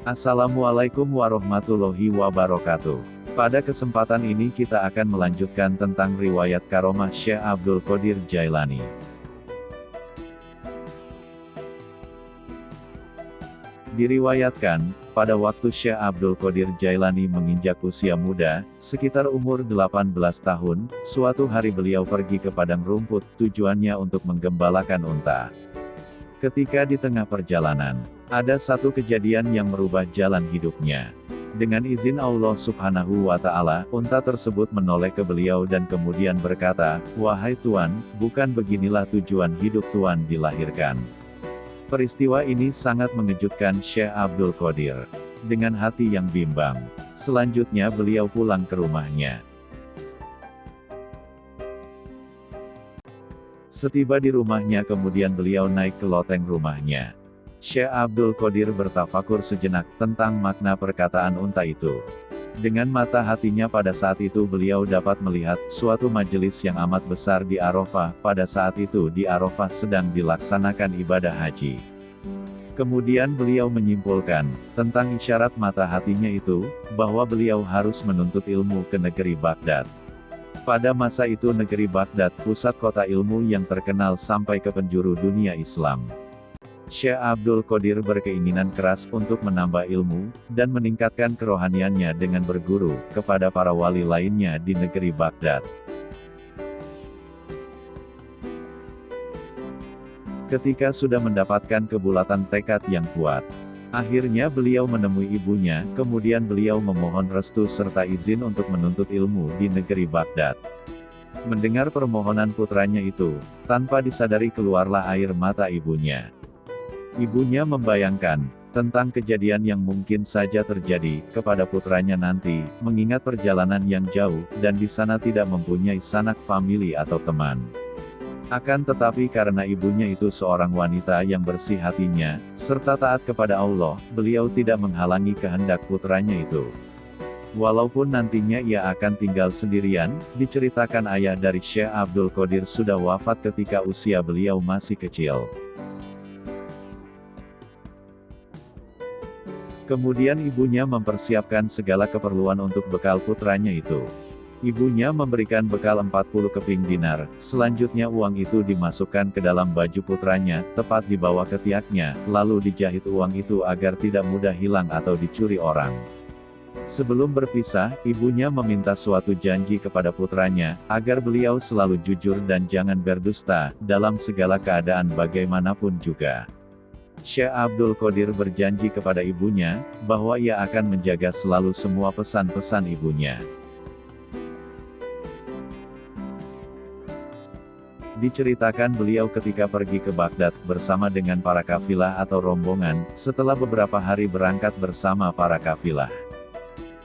Assalamualaikum warahmatullahi wabarakatuh. Pada kesempatan ini kita akan melanjutkan tentang riwayat karomah Syekh Abdul Qadir Jailani. Diriwayatkan, pada waktu Syekh Abdul Qadir Jailani menginjak usia muda, sekitar umur 18 tahun, suatu hari beliau pergi ke padang rumput, tujuannya untuk menggembalakan unta. Ketika di tengah perjalanan, ada satu kejadian yang merubah jalan hidupnya. Dengan izin Allah Subhanahu wa Ta'ala, unta tersebut menoleh ke beliau dan kemudian berkata, "Wahai Tuan, bukan beginilah tujuan hidup Tuan dilahirkan." Peristiwa ini sangat mengejutkan Syekh Abdul Qadir. Dengan hati yang bimbang, selanjutnya beliau pulang ke rumahnya. Setiba di rumahnya kemudian beliau naik ke loteng rumahnya. Syekh Abdul Qadir bertafakur sejenak tentang makna perkataan unta itu. Dengan mata hatinya pada saat itu beliau dapat melihat suatu majelis yang amat besar di Arafah. Pada saat itu di Arafah sedang dilaksanakan ibadah haji. Kemudian beliau menyimpulkan tentang isyarat mata hatinya itu, bahwa beliau harus menuntut ilmu ke negeri Baghdad. Pada masa itu negeri Baghdad pusat kota ilmu yang terkenal sampai ke penjuru dunia Islam. Syekh Abdul Qadir berkeinginan keras untuk menambah ilmu, dan meningkatkan kerohaniannya dengan berguru kepada para wali lainnya di negeri Baghdad. Ketika sudah mendapatkan kebulatan tekad yang kuat, akhirnya beliau menemui ibunya, kemudian beliau memohon restu serta izin untuk menuntut ilmu di negeri Baghdad. Mendengar permohonan putranya itu, tanpa disadari keluarlah air mata ibunya. Ibunya membayangkan tentang kejadian yang mungkin saja terjadi kepada putranya nanti, mengingat perjalanan yang jauh, dan di sana tidak mempunyai sanak famili atau teman. Akan tetapi karena ibunya itu seorang wanita yang bersih hatinya, serta taat kepada Allah, beliau tidak menghalangi kehendak putranya itu. Walaupun nantinya ia akan tinggal sendirian, diceritakan ayah dari Syekh Abdul Qadir sudah wafat ketika usia beliau masih kecil. Kemudian ibunya mempersiapkan segala keperluan untuk bekal putranya itu. Ibunya memberikan bekal 40 keping dinar, selanjutnya uang itu dimasukkan ke dalam baju putranya, tepat di bawah ketiaknya, lalu dijahit uang itu agar tidak mudah hilang atau dicuri orang. Sebelum berpisah, ibunya meminta suatu janji kepada putranya, agar beliau selalu jujur dan jangan berdusta, dalam segala keadaan bagaimanapun juga. Syekh Abdul Qadir berjanji kepada ibunya, bahwa ia akan menjaga selalu semua pesan-pesan ibunya. Diceritakan beliau ketika pergi ke Baghdad, bersama dengan para kafilah atau rombongan, setelah beberapa hari berangkat bersama para kafilah.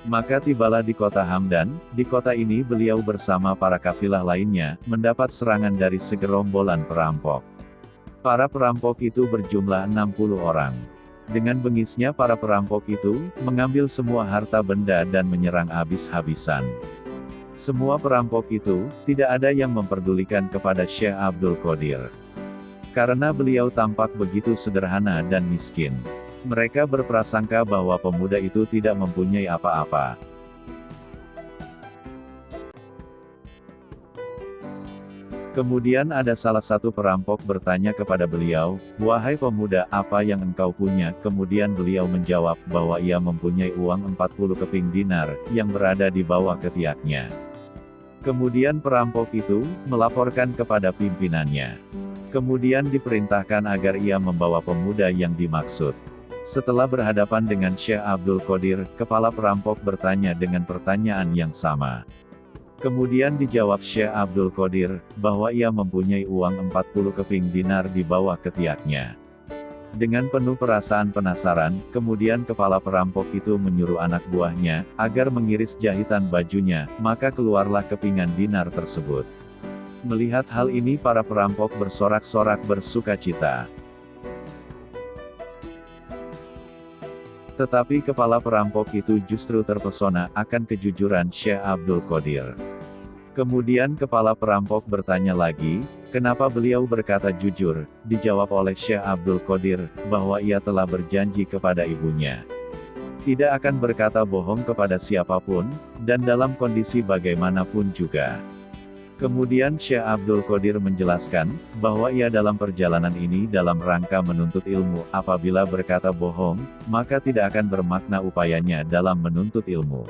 Maka tibalah di kota Hamdan, di kota ini beliau bersama para kafilah lainnya, mendapat serangan dari segerombolan perampok. Para perampok itu berjumlah 60 orang. Dengan bengisnya para perampok itu, mengambil semua harta benda dan menyerang habis-habisan. Semua perampok itu, tidak ada yang memperdulikan kepada Syekh Abdul Qadir. Karena beliau tampak begitu sederhana dan miskin. Mereka berprasangka bahwa pemuda itu tidak mempunyai apa-apa. Kemudian ada salah satu perampok bertanya kepada beliau, "Wahai pemuda, apa yang engkau punya?" Kemudian beliau menjawab bahwa ia mempunyai uang 40 keping dinar, yang berada di bawah ketiaknya. Kemudian perampok itu melaporkan kepada pimpinannya. Kemudian diperintahkan agar ia membawa pemuda yang dimaksud. Setelah berhadapan dengan Syekh Abdul Qadir, kepala perampok bertanya dengan pertanyaan yang sama. Kemudian dijawab Syekh Abdul Qadir, bahwa ia mempunyai uang 40 keping dinar di bawah ketiaknya. Dengan penuh perasaan penasaran, kemudian kepala perampok itu menyuruh anak buahnya, agar mengiris jahitan bajunya, maka keluarlah kepingan dinar tersebut. Melihat hal ini para perampok bersorak-sorak bersukacita. Tetapi kepala perampok itu justru terpesona akan kejujuran Syekh Abdul Qadir. Kemudian kepala perampok bertanya lagi, kenapa beliau berkata jujur? Dijawab oleh Syekh Abdul Qadir, bahwa ia telah berjanji kepada ibunya. Tidak akan berkata bohong kepada siapapun, dan dalam kondisi bagaimanapun juga. Kemudian Syekh Abdul Qadir menjelaskan, bahwa ia dalam perjalanan ini dalam rangka menuntut ilmu, apabila berkata bohong, maka tidak akan bermakna upayanya dalam menuntut ilmu.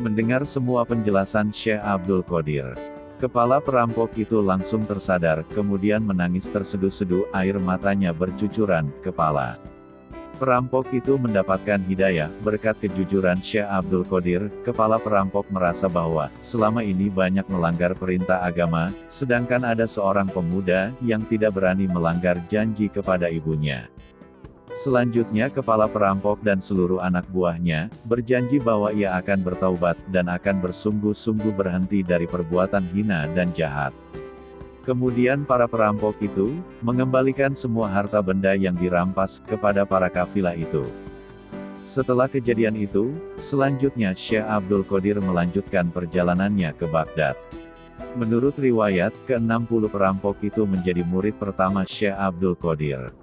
Mendengar semua penjelasan Syekh Abdul Qadir, kepala perampok itu langsung tersadar, kemudian menangis terseduh-seduh, air matanya bercucuran. Kepala perampok itu mendapatkan hidayah, berkat kejujuran Syekh Abdul Qadir. Kepala perampok merasa bahwa, selama ini banyak melanggar perintah agama, sedangkan ada seorang pemuda, yang tidak berani melanggar janji kepada ibunya. Selanjutnya kepala perampok dan seluruh anak buahnya, berjanji bahwa ia akan bertaubat, dan akan bersungguh-sungguh berhenti dari perbuatan hina dan jahat. Kemudian para perampok itu, mengembalikan semua harta benda yang dirampas, kepada para kafilah itu. Setelah kejadian itu, selanjutnya Syekh Abdul Qadir melanjutkan perjalanannya ke Baghdad. Menurut riwayat, ke-60 perampok itu menjadi murid pertama Syekh Abdul Qadir.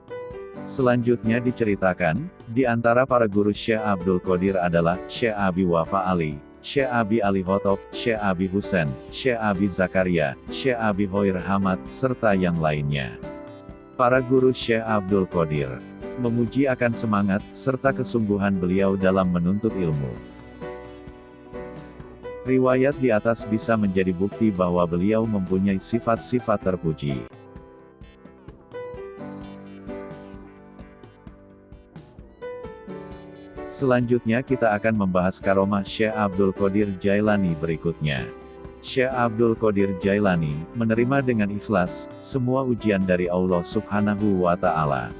Selanjutnya diceritakan, di antara para guru Syekh Abdul Qadir adalah, Syekh Abi Wafa Ali, Syekh Abi Ali Khotob, Syekh Abi Husain, Syekh Abi Zakaria, Syekh Abi Hoir Hamad, serta yang lainnya. Para guru Syekh Abdul Qadir memuji akan semangat, serta kesungguhan beliau dalam menuntut ilmu. Riwayat di atas bisa menjadi bukti bahwa beliau mempunyai sifat-sifat terpuji. Selanjutnya kita akan membahas karomah Syekh Abdul Qadir Jailani berikutnya. Syekh Abdul Qadir Jailani, menerima dengan ikhlas, semua ujian dari Allah Subhanahu wa Ta'ala.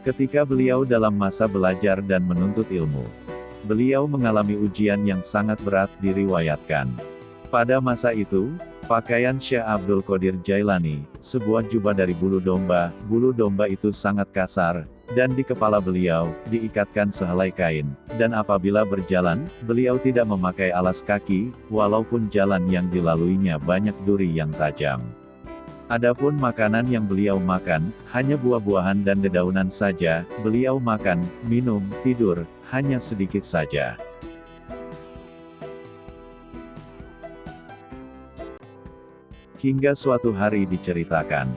Ketika beliau dalam masa belajar dan menuntut ilmu, beliau mengalami ujian yang sangat berat, diriwayatkan. Pada masa itu, pakaian Syekh Abdul Qadir Jailani, sebuah jubah dari bulu domba itu sangat kasar, dan di kepala beliau, diikatkan sehelai kain, dan apabila berjalan, beliau tidak memakai alas kaki, walaupun jalan yang dilaluinya banyak duri yang tajam. Adapun makanan yang beliau makan, hanya buah-buahan dan dedaunan saja, beliau makan, minum, tidur, hanya sedikit saja. Hingga suatu hari diceritakan,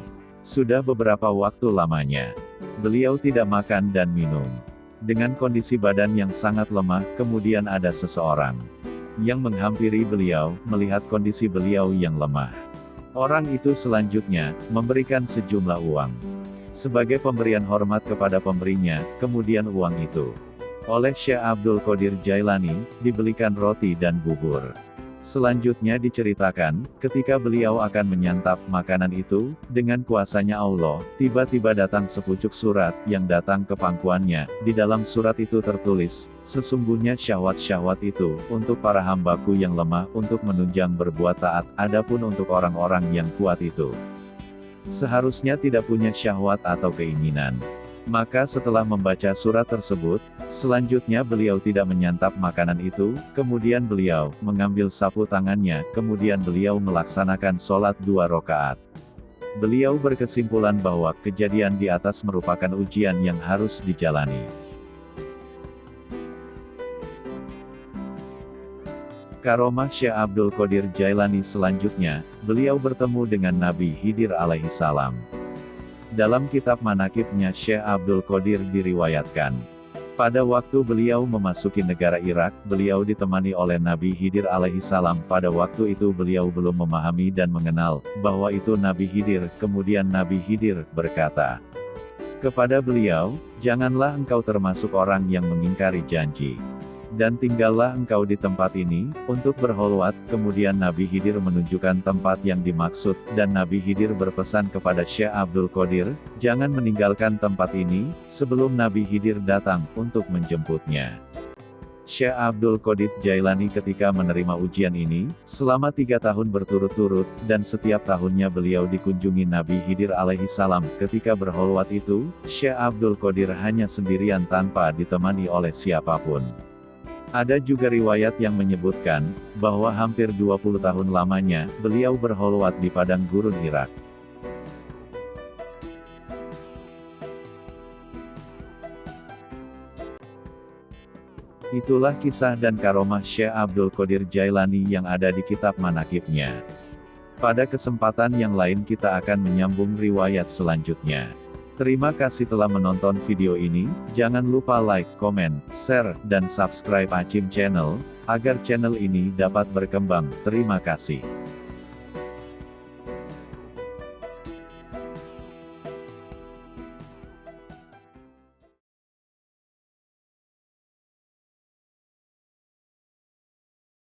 sudah beberapa waktu lamanya, beliau tidak makan dan minum. Dengan kondisi badan yang sangat lemah, kemudian ada seseorang yang menghampiri beliau, melihat kondisi beliau yang lemah. Orang itu selanjutnya memberikan sejumlah uang sebagai pemberian hormat kepada pemberinya. Kemudian uang itu oleh Syekh Abdul Qadir Jailani dibelikan roti dan bubur. Selanjutnya diceritakan, ketika beliau akan menyantap makanan itu, dengan kuasanya Allah, tiba-tiba datang sepucuk surat, yang datang ke pangkuannya. Di dalam surat itu tertulis, sesungguhnya syahwat-syahwat itu, untuk para hambaku yang lemah, untuk menunjang berbuat taat, adapun untuk orang-orang yang kuat itu, seharusnya tidak punya syahwat atau keinginan. Maka setelah membaca surat tersebut, selanjutnya beliau tidak menyantap makanan itu, kemudian beliau mengambil sapu tangannya, kemudian beliau melaksanakan sholat 2 rakaat. Beliau berkesimpulan bahwa kejadian di atas merupakan ujian yang harus dijalani. Karomah Syekh Abdul Qadir Jailani selanjutnya, beliau bertemu dengan Nabi Khidir alaihi salam. Dalam kitab manakibnya Syekh Abdul Qadir diriwayatkan, pada waktu beliau memasuki negara Irak, beliau ditemani oleh Nabi Khidir alaihi salam. Pada waktu itu beliau belum memahami dan mengenal bahwa itu Nabi Khidir. Kemudian Nabi Khidir berkata kepada beliau, "Janganlah engkau termasuk orang yang mengingkari janji. Dan tinggallah engkau di tempat ini, untuk berholwat." Kemudian Nabi Khidir menunjukkan tempat yang dimaksud, dan Nabi Khidir berpesan kepada Syekh Abdul Qadir, jangan meninggalkan tempat ini, sebelum Nabi Khidir datang, untuk menjemputnya. Syekh Abdul Qadir Jailani ketika menerima ujian ini, selama 3 tahun berturut-turut, dan setiap tahunnya beliau dikunjungi Nabi Khidir alaihi salam. Ketika berholwat itu, Syekh Abdul Qadir hanya sendirian tanpa ditemani oleh siapapun. Ada juga riwayat yang menyebutkan, bahwa hampir 20 tahun lamanya, beliau berholwat di padang gurun Irak. Itulah kisah dan karomah Syekh Abdul Qadir Jailani yang ada di kitab manaqibnya. Pada kesempatan yang lain kita akan menyambung riwayat selanjutnya. Terima kasih telah menonton video ini, jangan lupa like, komen, share, dan subscribe Acim Channel, agar channel ini dapat berkembang. Terima kasih.